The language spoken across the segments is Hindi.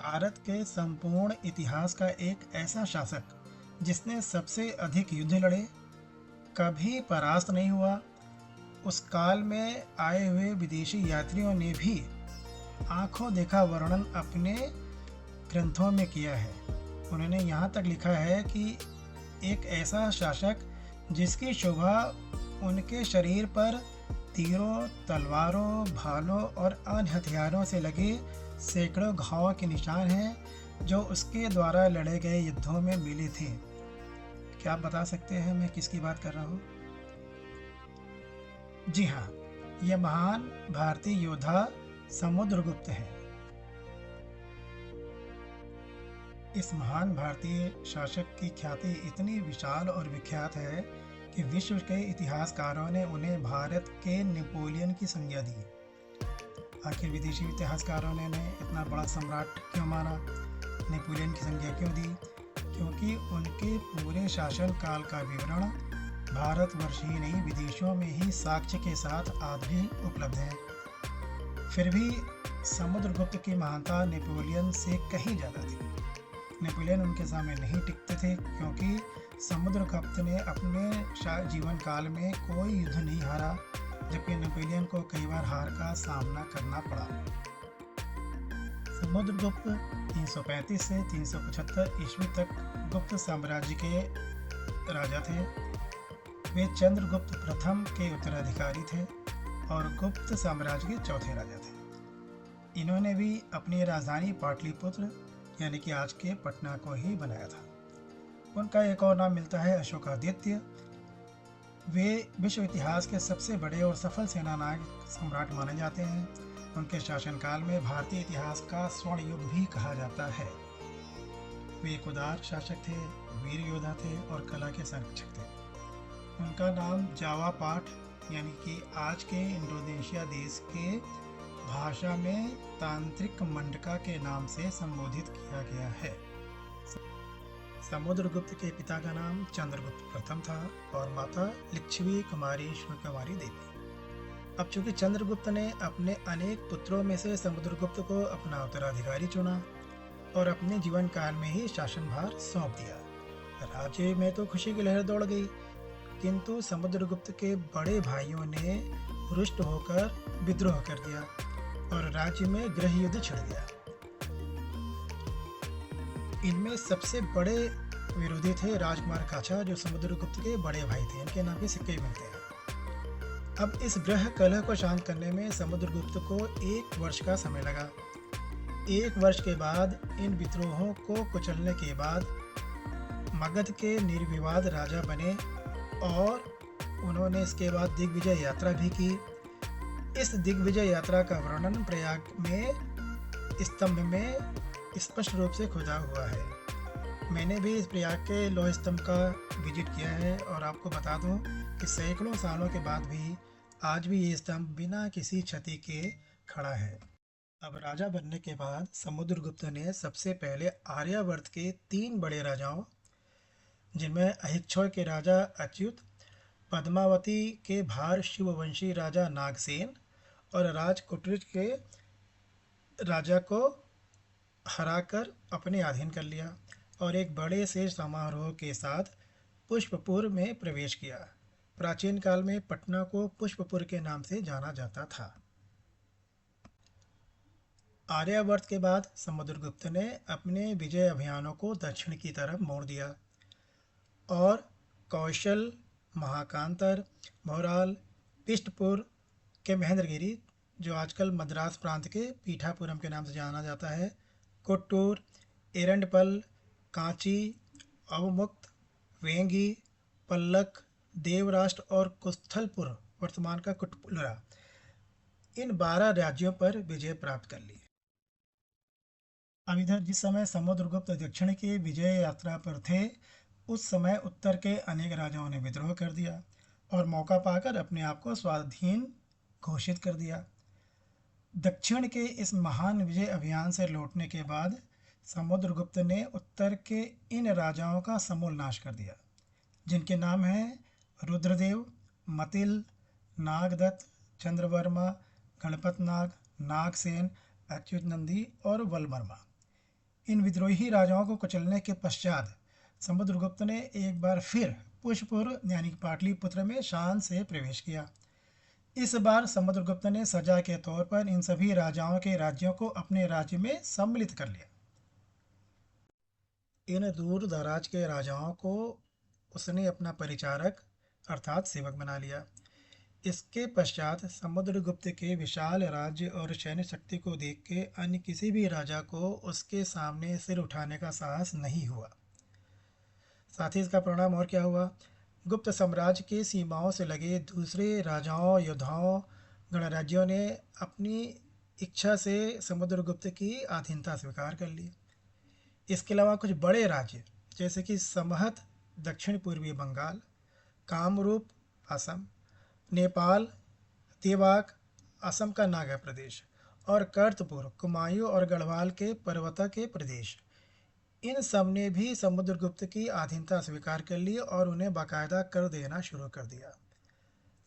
भारत के संपूर्ण इतिहास का एक ऐसा शासक जिसने सबसे अधिक युद्ध लड़े, कभी परास्त नहीं हुआ। उस काल में आए हुए विदेशी यात्रियों ने भी आंखों देखा वर्णन अपने ग्रंथों में किया है। उन्होंने यहाँ तक लिखा है कि एक ऐसा शासक जिसकी शोभा उनके शरीर पर तीरों, तलवारों, भालों और अन्य हथियारों से लगे सैकड़ों घावों के निशान हैं जो उसके द्वारा लड़े गए युद्धों में मिले थे। क्या आप बता सकते हैं मैं किसकी बात कर रहा हूँ? जी हाँ, यह महान भारतीय योद्धा समुद्रगुप्त हैं। इस महान भारतीय शासक की ख्याति इतनी विशाल और विख्यात है कि विश्व के इतिहासकारों ने उन्हें भारत के नेपोलियन की संज्ञा दी। आखिर विदेशी इतिहासकारों ने इतना बड़ा सम्राट क्यों माना, नेपोलियन की संज्ञा क्यों दी? क्योंकि उनके पूरे शासन काल का विवरण भारतवर्ष ही नहीं विदेशों में ही साक्ष्य के साथ आज भी उपलब्ध है। फिर भी समुद्रगुप्त की महानता नेपोलियन से कहीं ज़्यादा थी। नेपोलियन उनके सामने नहीं टिकते थे क्योंकि समुद्रगुप्त ने अपने जीवन काल में कोई युद्ध नहीं हारा, जबकि नेपोलियन को कई बार हार का सामना करना पड़ा। समुद्रगुप्त 335 से 375 ईस्वी तक गुप्त साम्राज्य के राजा थे। वे चंद्रगुप्त प्रथम के उत्तराधिकारी थे और गुप्त साम्राज्य के चौथे राजा थे। इन्होंने भी अपनी राजधानी पाटलिपुत्र यानी कि आज के पटना को ही बनाया था। उनका एक और नाम मिलता है अशोकादित्य। वे विश्व इतिहास के सबसे बड़े और सफल सेनानायक सम्राट माने जाते हैं। उनके शासनकाल में भारतीय इतिहास का स्वर्ण युग भी कहा जाता है। वे एक उदार शासक थे, वीर योद्धा थे और कला के संरक्षक थे। उनका नाम जावा पाठ यानी कि आज के इंडोनेशिया देश के भाषा में तांत्रिक मंडका के नाम से संबोधित किया गया है। समुद्रगुप्त के पिता का नाम चंद्रगुप्त प्रथम था और माता लिच्छवी कुमारी कुमारी देवी। अब चूंकि चंद्रगुप्त ने अपने अनेक पुत्रों में से समुद्रगुप्त को अपना उत्तराधिकारी चुना और अपने जीवन काल में ही शासनभार सौंप दिया। राज्य में तो खुशी की लहर दौड़ गई, किंतु समुद्रगुप्त के बड़े भाइयों ने रुष्ट होकर विद्रोह कर दिया और राज्य में गृह युद्ध छिड़ गया। इनमें सबसे बड़े विरोधी थे राजकुमार काछा, जो समुद्रगुप्त के बड़े भाई थे। इनके नाम के सिक्के मिलते हैं। अब इस गृह कलह को शांत करने में समुद्रगुप्त को 1 वर्ष का समय लगा। 1 वर्ष के बाद इन विद्रोहों को कुचलने के बाद मगध के निर्विवाद राजा बने और उन्होंने इसके बाद दिग्विजय यात्रा भी की। इस दिग्विजय यात्रा का वर्णन प्रयाग में स्तंभ में स्पष्ट रूप से खुदा हुआ है। मैंने भी इस प्रयाग के लौह स्तंभ का विजिट किया है और आपको बता दूं कि सैकड़ों सालों के बाद भी आज भी ये स्तंभ बिना किसी क्षति के खड़ा है। अब राजा बनने के बाद समुद्रगुप्त ने सबसे पहले आर्यावर्त के 3 बड़े राजाओं, जिनमें अहिक्षय के राजा अच्युत, पद्मावती के भार शिववंशी राजा नागसेन और राजकुटिर के राजा को हराकर अपने अधीन कर लिया और एक बड़े से समारोह के साथ पुष्पपुर में प्रवेश किया। प्राचीन काल में पटना को पुष्पपुर के नाम से जाना जाता था। आर्यावर्त के बाद समुद्रगुप्त ने अपने विजय अभियानों को दक्षिण की तरफ मोड़ दिया और कौशल, महाकांतर, भौराल, पिष्टपुर के महेंद्रगिरी, जो आजकल मद्रास प्रांत के पीठापुरम के नाम से जाना जाता है, कोट्टूर, एरंडपल, कांची, अवमुक्त, वेंगी, पल्लक, देवराष्ट्र और कुस्थलपुर, वर्तमान का कुटपुलरा, इन 12 राज्यों पर विजय प्राप्त कर ली। अब इधर जिस समय समुद्रगुप्त दक्षिण की विजय यात्रा पर थे, उस समय उत्तर के अनेक राजाओं ने विद्रोह कर दिया और मौका पाकर अपने आप को स्वाधीन घोषित कर दिया। दक्षिण के इस महान विजय अभियान से लौटने के बाद समुद्रगुप्त ने उत्तर के इन राजाओं का समूल नाश कर दिया, जिनके नाम हैं रुद्रदेव, मतिल, नागदत्त, चंद्रवर्मा, गणपतनाग, नागसेन, अच्युत नंदी और वलवर्मा। इन विद्रोही राजाओं को कुचलने के पश्चात समुद्रगुप्त ने एक बार फिर पुष्पपुर यानी कि पाटलिपुत्र में शान से प्रवेश किया। इस बार समुद्रगुप्त ने सजा के तौर पर इन सभी राजाओं के राज्यों को अपने राज्य में सम्मिलित कर लिया। इन दूर दराज के राजाओं को उसने अपना परिचारक अर्थात सेवक बना लिया। इसके पश्चात समुद्रगुप्त के विशाल राज्य और सैन्य शक्ति को देख के अन्य किसी भी राजा को उसके सामने सिर उठाने का साहस नहीं हुआ। साथ ही इसका परिणाम और क्या हुआ? गुप्त साम्राज्य की सीमाओं से लगे दूसरे राजाओं, योद्धाओं, गणराज्यों ने अपनी इच्छा से समुद्रगुप्त की अधीनता स्वीकार कर ली। इसके अलावा कुछ बड़े राज्य जैसे कि समहत दक्षिण पूर्वी बंगाल, कामरूप असम, नेपाल, देवाक असम का नागा प्रदेश और कर्तपुर, कुमायूं और गढ़वाल के पर्वत के प्रदेश, इन सब ने भी समुद्रगुप्त की अधीनता स्वीकार कर ली और उन्हें बाकायदा कर देना शुरू कर दिया।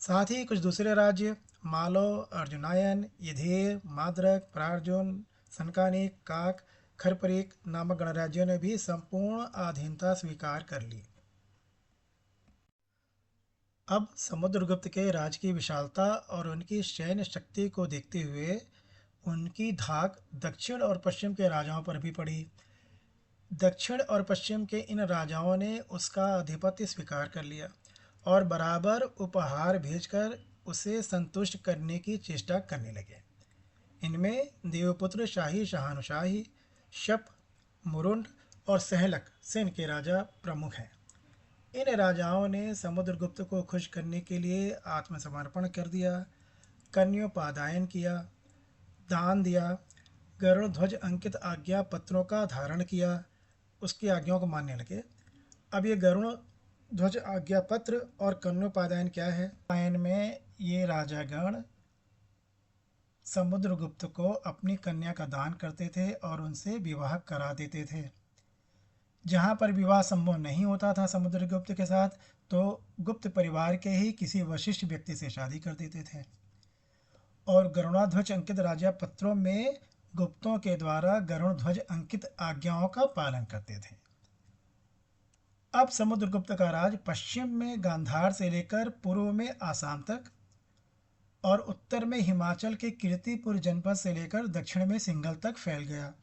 साथ ही कुछ दूसरे राज्य मालो, अर्जुनायन, यधेर, माद्रक, प्रार्जुन, सनकानिक, काक, खरपरेक नामक गणराज्यों ने भी संपूर्ण अधीनता स्वीकार कर ली। अब समुद्रगुप्त के राज्य की विशालता और उनकी सैन्य शक्ति को देखते हुए उनकी धाक दक्षिण और पश्चिम के राजाओं पर भी पड़ी। दक्षिण और पश्चिम के इन राजाओं ने उसका आधिपत्य स्वीकार कर लिया और बराबर उपहार भेजकर उसे संतुष्ट करने की चेष्टा करने लगे। इनमें देवपुत्र शाही शाहानुशाही, शप, मुरुंड और सहलक सेन के राजा प्रमुख हैं। इन राजाओं ने समुद्रगुप्त को खुश करने के लिए आत्मसमर्पण कर दिया, कन्योपादान किया, दान दिया, गरुड़ ध्वज अंकित आज्ञा पत्रों का धारण किया, उसकी आज्ञाओं को मानने लगे। अब ये गरुड़ ध्वज आज्ञा पत्र और कन्योपादान क्या है? पायन में ये राजागण समुद्रगुप्त को अपनी कन्या का दान करते थे और उनसे विवाह करा देते थे। जहाँ पर विवाह संभव नहीं होता था समुद्रगुप्त के साथ, तो गुप्त परिवार के ही किसी वशिष्ठ व्यक्ति से शादी कर देते थे और गरुणाध्वज अंकित राजा पत्रों में गुप्तों के द्वारा गरुड़ ध्वज अंकित आज्ञाओं का पालन करते थे। अब समुद्रगुप्त का राज पश्चिम में गांधार से लेकर पूर्व में आसाम तक और उत्तर में हिमाचल के कीर्तिपुर जनपद से लेकर दक्षिण में सिंघल तक फैल गया।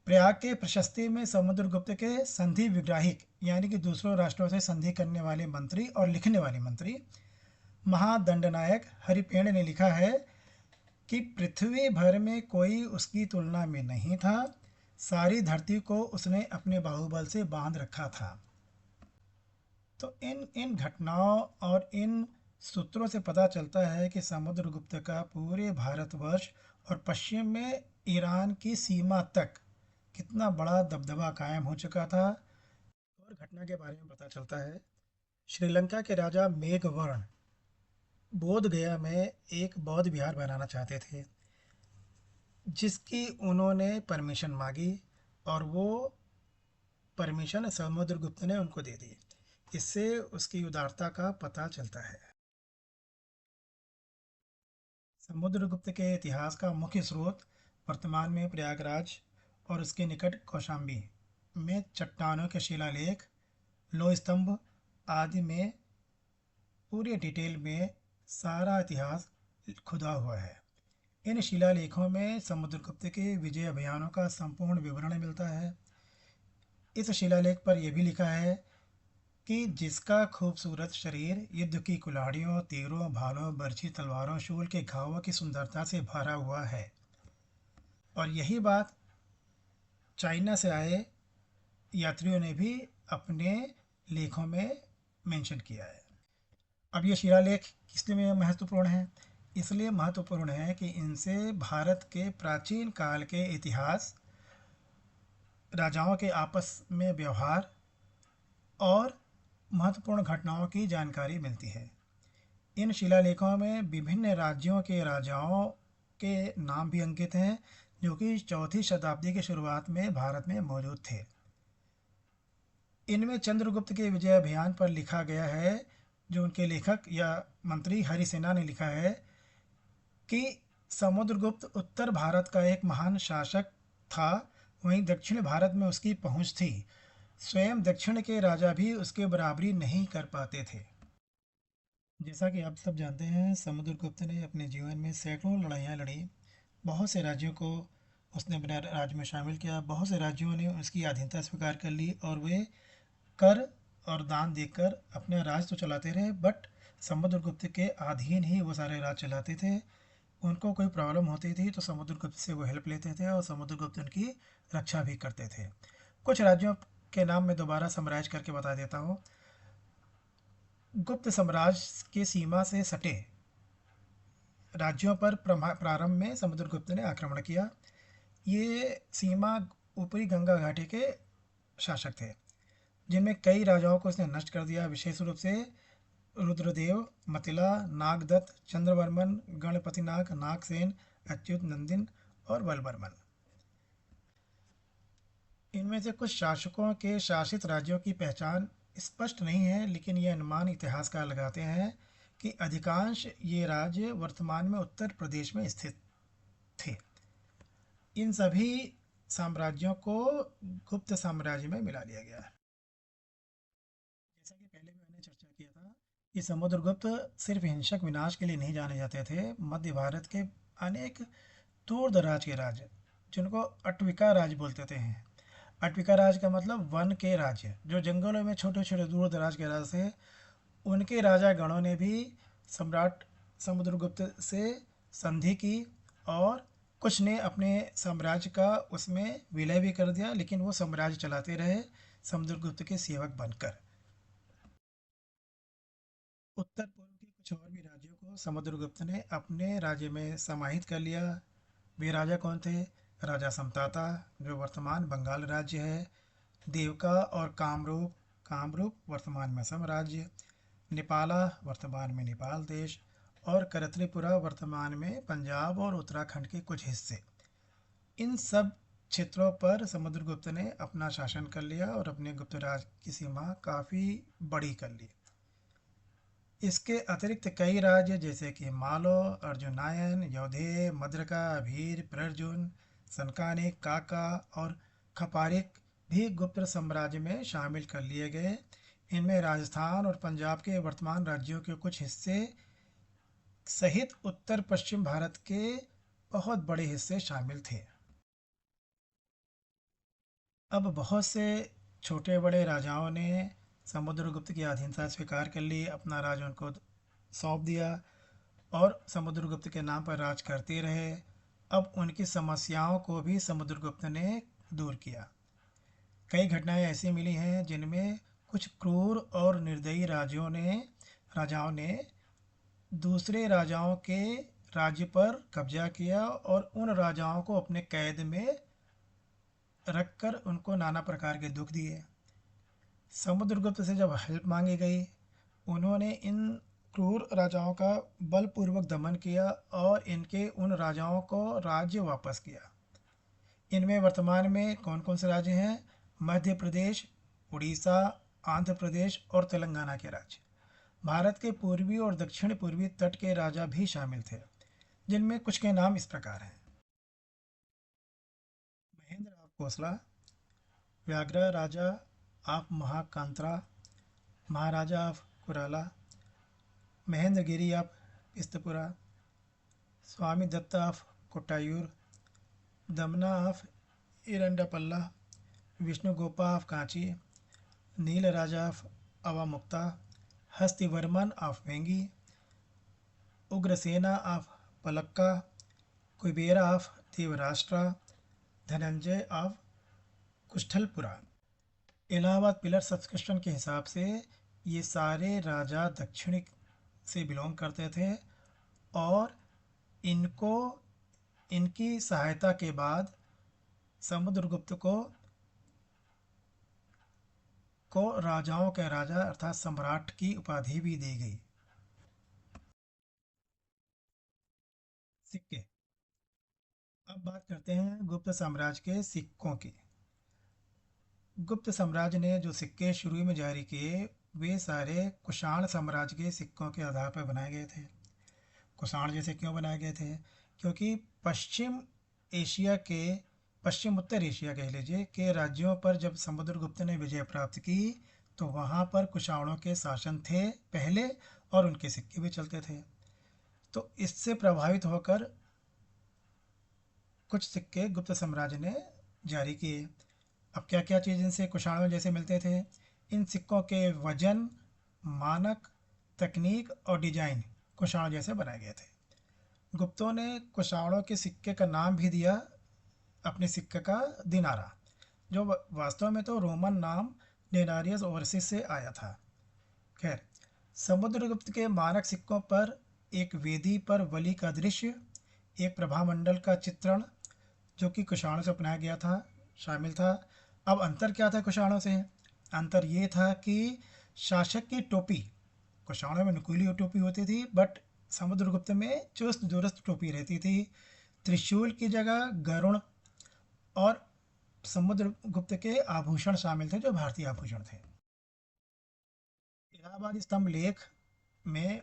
प्रयाग के प्रशस्ति में समुद्रगुप्त के संधि विग्राहिक यानी कि दूसरों राष्ट्रों से संधि करने वाले मंत्री और लिखने वाले मंत्री महादंडनायक हरिपेण ने लिखा है कि पृथ्वी भर में कोई उसकी तुलना में नहीं था, सारी धरती को उसने अपने बाहुबल से बांध रखा था। तो इन घटनाओं और इन सूत्रों से पता चलता है कि समुद्रगुप्त का पूरे भारतवर्ष और पश्चिम में ईरान की सीमा तक कितना बड़ा दबदबा कायम हो चुका था। और घटना के बारे में पता चलता है, श्रीलंका के राजा मेघवर्ण बोध गया में एक बौद्ध विहार बनाना चाहते थे, जिसकी उन्होंने परमिशन मांगी और वो परमिशन समुद्रगुप्त ने उनको दे दी। इससे उसकी उदारता का पता चलता है। समुद्रगुप्त के इतिहास का मुख्य स्रोत वर्तमान में प्रयागराज और उसके निकट कौशाम्बी में चट्टानों के शिलालेख, लोह स्तंभ आदि में पूरे डिटेल में सारा इतिहास खुदा हुआ है। इन शिलालेखों में समुद्रगुप्त के विजय अभियानों का संपूर्ण विवरण मिलता है। इस शिलालेख पर यह भी लिखा है कि जिसका खूबसूरत शरीर युद्ध की कुल्हाड़ियों, तीरों, भालों, बर्छी, तलवारों, शूल के घावों की सुंदरता से भरा हुआ है। और यही बात चाइना से आए यात्रियों ने भी अपने लेखों में मेंशन किया है। अब ये शिलालेख किस लिए महत्वपूर्ण है? इसलिए महत्वपूर्ण है कि इनसे भारत के प्राचीन काल के इतिहास, राजाओं के आपस में व्यवहार और महत्वपूर्ण घटनाओं की जानकारी मिलती है। इन शिलालेखों में विभिन्न राज्यों के राजाओं के नाम भी अंकित हैं, जो कि 4वीं शताब्दी की शुरुआत में भारत में मौजूद थे। इनमें चंद्रगुप्त के विजय अभियान पर लिखा गया है, जो उनके लेखक या मंत्री हरिसेना ने लिखा है कि समुद्रगुप्त उत्तर भारत का एक महान शासक था, वहीं दक्षिण भारत में उसकी पहुंच थी। स्वयं दक्षिण के राजा भी उसके बराबरी नहीं कर पाते थे। जैसा कि आप सब जानते हैं, समुद्रगुप्त ने अपने जीवन में सैकड़ों लड़ाइयाँ लड़ी। बहुत से राज्यों को उसने अपने राज्य में शामिल किया। बहुत से राज्यों ने उसकी अधीनता स्वीकार कर ली और वे कर और दान देकर अपना राज तो चलाते रहे, बट समुद्रगुप्त के अधीन ही वो सारे राज चलाते थे। उनको कोई प्रॉब्लम होती थी तो समुद्रगुप्त से वो हेल्प लेते थे और समुद्रगुप्त उनकी रक्षा भी करते थे। कुछ राज्यों के नाम मैं दोबारा समराइज करके बता देता हूँ। गुप्त साम्राज्य की सीमा से सटे राज्यों पर प्रारंभ में समुद्रगुप्त ने आक्रमण किया। ये सीमा ऊपरी गंगा घाटी के शासक थे, जिनमें कई राजाओं को उसने नष्ट कर दिया, विशेष रूप से रुद्रदेव, मतिला, नागदत्त, चंद्रवर्मन, गणपतिनाग, नागसेन, अच्युत नंदिन और बलवर्मन। इनमें से कुछ शासकों के शासित राज्यों की पहचान स्पष्ट नहीं है, लेकिन ये अनुमान इतिहासकार लगाते हैं कि अधिकांश ये राज्य वर्तमान में उत्तर प्रदेश में स्थित थे। इन सभी साम्राज्यों को गुप्त साम्राज्य में मिला लिया गया। जैसा कि पहले भी मैंने चर्चा किया था कि समुद्रगुप्त सिर्फ हिंसक विनाश के लिए नहीं जाने जाते थे। मध्य भारत के अनेक दूर दराज के राज्य, जिनको अटविका राज बोलते थे हैं। अटविका राज का मतलब वन के राज्य, जो जंगलों में छोटे छोटे दूर दराज के राज्य थे, उनके राजा गणों ने भी सम्राट समुद्रगुप्त से संधि की और कुछ ने अपने साम्राज्य का उसमें विलय भी कर दिया, लेकिन वो साम्राज्य चलाते रहे समुद्रगुप्त के सेवक बनकर। उत्तर पूर्व के कुछ और भी राज्यों को समुद्रगुप्त ने अपने राज्य में समाहित कर लिया। वे राजा कौन थे? राजा समताता, जो वर्तमान बंगाल राज्य है, देवका और कामरूप, कामरूप वर्तमान में असम राज्य, नेपाला वर्तमान में नेपाल देश, और करतलीपुरा वर्तमान में पंजाब और उत्तराखंड के कुछ हिस्से। इन सब क्षेत्रों पर समुद्रगुप्त ने अपना शासन कर लिया और अपने गुप्त राज की सीमा काफ़ी बड़ी कर ली। इसके अतिरिक्त कई राज्य जैसे कि मालो, अर्जुनायन, यौधेय, मद्रका, भीर, प्रर्जुन, सनकानिक, काका और खपारिक भी गुप्त साम्राज्य में शामिल कर लिए गए। इनमें राजस्थान और पंजाब के वर्तमान राज्यों के कुछ हिस्से सहित उत्तर पश्चिम भारत के बहुत बड़े हिस्से शामिल थे। अब बहुत से छोटे बड़े राजाओं ने समुद्रगुप्त की अधीनता स्वीकार कर ली, अपना राज उनको सौंप दिया और समुद्रगुप्त के नाम पर राज करते रहे। अब उनकी समस्याओं को भी समुद्रगुप्त ने दूर किया। कई घटनाएं ऐसी मिली हैं जिनमें कुछ क्रूर और निर्दयी राजाओं ने दूसरे राजाओं के राज्य पर कब्जा किया और उन राजाओं को अपने कैद में रखकर उनको नाना प्रकार के दुख दिए। समुद्रगुप्त से जब हेल्प मांगी गई, उन्होंने इन क्रूर राजाओं का बलपूर्वक दमन किया और इनके उन राजाओं को राज्य वापस किया। इनमें वर्तमान में कौन कौन से राज्य हैं? मध्य प्रदेश, उड़ीसा, आंध्र प्रदेश और तेलंगाना के राज्य। भारत के पूर्वी और दक्षिण पूर्वी तट के राजा भी शामिल थे, जिनमें कुछ के नाम इस प्रकार हैं। Mahendra of Kosala, Vyaghra Raja of Mahakantara, Maharaja of Kurala, Mahendragiri of Pishtapura, Swami Datta of Kottayur, Damana of Erandapalla, Vishnugopa of Kanchi, Nila Raja of Avamukta, Hastivarman of Vengi, Ugrasena of Palakka, Kubera of Devarashtra, Dhananjaya of Kusthalapura. Allahabad pillar subscription के हिसाब से ये सारे राजा दक्षिण से बिलोंग करते थे और इनको इनकी सहायता के बाद समुद्रगुप्त को राजाओं के राजा अर्थात सम्राट की उपाधि भी दी गई। सिक्के। अब बात करते हैं गुप्त साम्राज्य के सिक्कों की। गुप्त साम्राज्य ने जो सिक्के शुरू में जारी किए, वे सारे कुषाण साम्राज्य के सिक्कों के आधार पर बनाए गए थे। कुषाण जैसे क्यों बनाए गए थे? क्योंकि पश्चिम उत्तर एशिया कह लीजिए के राज्यों पर जब समुद्रगुप्त ने विजय प्राप्त की तो वहाँ पर कुषाणों के शासन थे पहले, और उनके सिक्के भी चलते थे। तो इससे प्रभावित होकर कुछ सिक्के गुप्त साम्राज्य ने जारी किए। अब क्या क्या चीज़ इनसे कुषाणों जैसे मिलते थे? इन सिक्कों के वजन, मानक, तकनीक और डिजाइन कुषाणों जैसे बनाए गए थे। गुप्तों ने कुषाणों के सिक्के का नाम भी दिया अपने सिक्के का दिनारा, जो वास्तव में तो रोमन नाम डेनारियस ओवरसीज से आया था। खैर, समुद्रगुप्त के मानक सिक्कों पर एक वेदी पर बलि का दृश्य, एक प्रभामंडल का चित्रण जो कि कुषाणों से अपनाया गया था शामिल था। अब अंतर क्या था कुषाणों से? अंतर ये था कि शासक की टोपी, कुषाणों में नुकीली टोपी होती थी, बट समुद्रगुप्त में चुस्त दुरुस्त टोपी रहती थी। त्रिशूल की जगह गरुण और समुद्रगुप्त के आभूषण शामिल थे जो भारतीय आभूषण थे। इलाहाबाद स्तंभ लेख में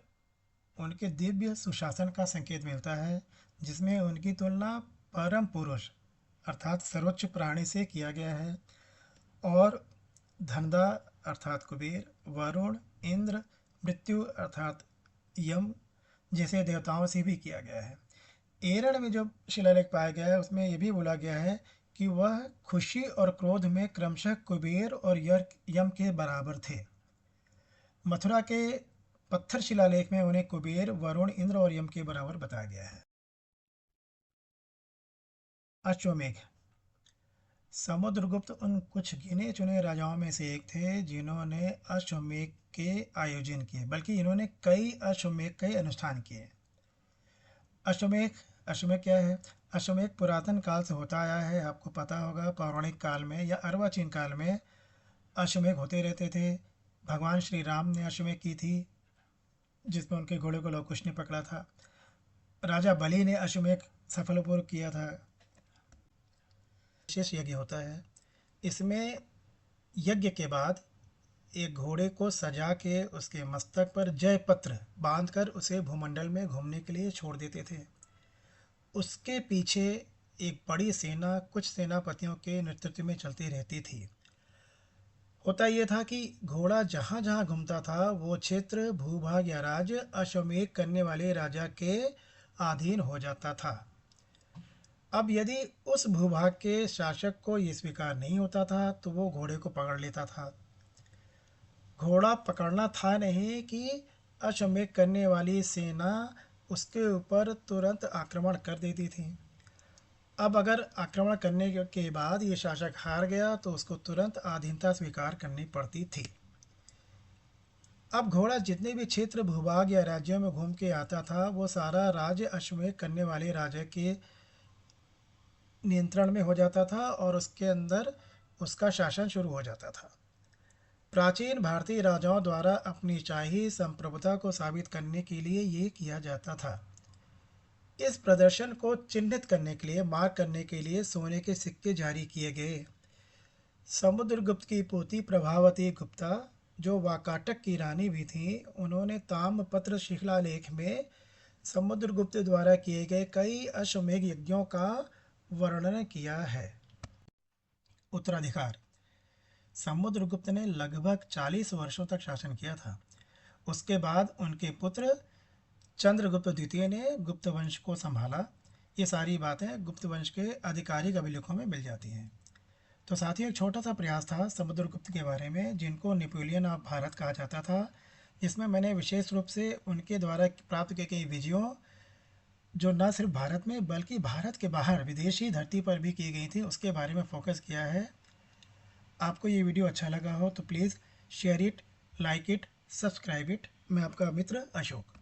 उनके दिव्य सुशासन का संकेत मिलता है, जिसमें उनकी तुलना परम पुरुष अर्थात सर्वोच्च प्राणी से किया गया है, और धनदा अर्थात कुबेर, वरुण, इंद्र, मृत्यु अर्थात यम जैसे देवताओं से भी किया गया है। एरण में जो शिलालेख पाया गया है उसमें यह भी बोला गया है कि वह खुशी और क्रोध में क्रमशः कुबेर और यम के बराबर थे। मथुरा के पत्थर शिलालेख में उन्हें कुबेर, वरुण, इंद्र और यम के बराबर बताया गया है। अश्वमेघ। समुद्रगुप्त उन कुछ गिने चुने राजाओं में से एक थे जिन्होंने अश्वमेघ के आयोजन किए, बल्कि इन्होंने कई अश्वमेघ कई अनुष्ठान किए। अश्वमेघ अश्वमेघ क्या है? अश्वमेघ पुरातन काल से होता आया है। आपको पता होगा पौराणिक काल में या अर्वाचीन काल में अश्वमेघ होते रहते थे। भगवान श्री राम ने अश्वमेघ की थी, जिसमें उनके घोड़े को लव कुश ने पकड़ा था। राजा बलि ने अश्वमेघ सफलपूर्वक किया था। विशेष यज्ञ होता है। इसमें यज्ञ के बाद एक घोड़े को सजा के उसके मस्तक पर जय पत्र बांधकर उसे भूमंडल में घूमने के लिए छोड़ देते थे। उसके पीछे एक बड़ी सेना कुछ सेनापतियों के नेतृत्व में चलती रहती थी। होता यह था कि घोड़ा जहाँ जहाँ घूमता था वो क्षेत्र, भूभाग या राज्य अश्वमेध करने वाले राजा के अधीन हो जाता था। अब यदि उस भूभाग के शासक को ये स्वीकार नहीं होता था तो वो घोड़े को पकड़ लेता था। घोड़ा पकड़ना था नहीं कि अश्वमेध करने वाली सेना उसके ऊपर तुरंत आक्रमण कर देती थी। अब अगर आक्रमण करने के बाद ये शासक हार गया तो उसको तुरंत अधीनता स्वीकार करनी पड़ती थी। अब घोड़ा जितने भी क्षेत्र, भूभाग या राज्यों में घूम के आता था वो सारा राज्य अश्वमेध करने वाले राजा के नियंत्रण में हो जाता था और उसके अंदर उसका शासन शुरू हो जाता था। प्राचीन भारतीय राजाओं द्वारा अपनी शाही संप्रभुता को साबित करने के लिए ये किया जाता था। इस प्रदर्शन को चिन्हित करने के लिए, मार्क करने के लिए सोने के सिक्के जारी किए गए। समुद्रगुप्त की पोती प्रभावती गुप्ता, जो वाकाटक की रानी भी थी, उन्होंने ताम्रपत्र शिलालेख में समुद्रगुप्त द्वारा किए गए कई अश्वमेध यज्ञों का वर्णन किया है। उत्तराधिकार। समुद्रगुप्त ने लगभग 40 वर्षों तक शासन किया था। उसके बाद उनके पुत्र चंद्रगुप्त द्वितीय ने गुप्त वंश को संभाला। ये सारी बातें गुप्त वंश के आधिकारिक अभिलेखों में मिल जाती हैं। तो साथियों, एक छोटा सा प्रयास था समुद्रगुप्त के बारे में, जिनको नेपोलियन ऑफ भारत कहा जाता था, जिसमें मैंने विशेष रूप से उनके द्वारा प्राप्त की गई विजयों, जो न सिर्फ भारत में बल्कि भारत के बाहर विदेशी धरती पर भी की गई थी, उसके बारे में फोकस किया है। आपको ये वीडियो अच्छा लगा हो तो please share it, like it, subscribe it. मैं आपका मित्र अशोक।